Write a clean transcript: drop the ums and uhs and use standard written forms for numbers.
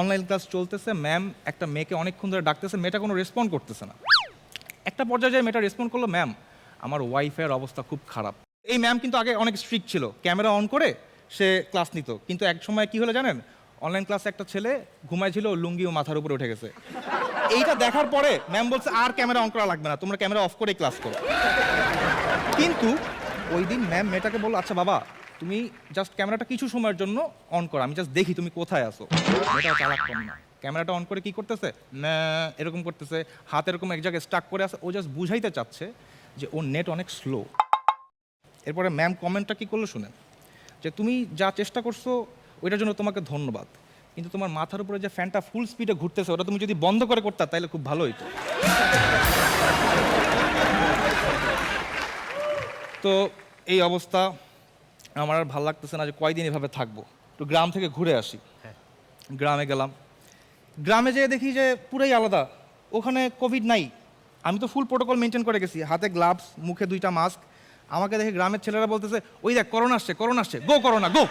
Online class চলতেছে, ma'am একটা মেয়েকে অনেকক্ষণ ধরে ডাকতেছে, মেয়েটা কোনো রেসপন্ড করতেছে না। একটা পর্যায়ে যায় মেয়েটা রেসপন্ড করলো, ম্যাম আমার ওয়াইফাইয়ের অবস্থা খুব খারাপ। এই ম্যাম কিন্তু আগে অনেক স্ট্রিক্ট ছিল, ক্যামেরা অন করে সে ক্লাস নিত, কিন্তু এক সময় কি হলো জানেন, অনলাইন ক্লাসে একটা ছেলে ঘুমাইছিল, লুঙ্গিও মাথার উপরে উঠে গেছে। এইটা দেখার পরে ম্যাম বলছে আর ক্যামেরা অন করা লাগবে না, তোমরা ক্যামেরা অফ করে ক্লাস করো। কিন্তু ওই দিন ম্যাম মেয়েটাকে বললো, আচ্ছা বাবা তুমি জাস্ট ক্যামেরাটা কিছু সময়ের জন্য অন করো, আমি জাস্ট দেখি তুমি কোথায় আসো। মেয়েটা চালাক কম না, ক্যামেরাটা অন করে কি করতেছে, না এরকম করতেছে, হাত এরকম এক জায়গায় স্টাক করে আছে, ও জাস্ট বুঝাইতে চাচ্ছে যে ওর নেট অনেক স্লো। এরপরে ম্যাম কমেন্টটা কি করলো শুনেন, যে তুমি যা চেষ্টা করছো ওইটার জন্য তোমাকে ধন্যবাদ, কিন্তু তোমার মাথার উপরে যে ফ্যানটা ফুল স্পিডে ঘুরতেছে ওটা তুমি যদি বন্ধ করে করতে তাহলে খুব ভালো হইতো। তো এই অবস্থা, আমার আর ভালো লাগতেছে না যে কয়দিন এভাবে থাকবো, একটু গ্রাম থেকে ঘুরে আসি। গ্রামে গেলাম, গ্রামে যেয়ে দেখি যে পুরাই আলাদা, ওখানে কোভিড নাই। আমি তো ফুল প্রোটোকল মেনটেন করে গেছি, হাতে গ্লাভস, মুখে 2টা মাস্ক। আমাকে দেখে গ্রামের ছেলেরা বলতেছে, ওই দেখ করোনা আসছে, করোনা আসছে, গো করোনা গো।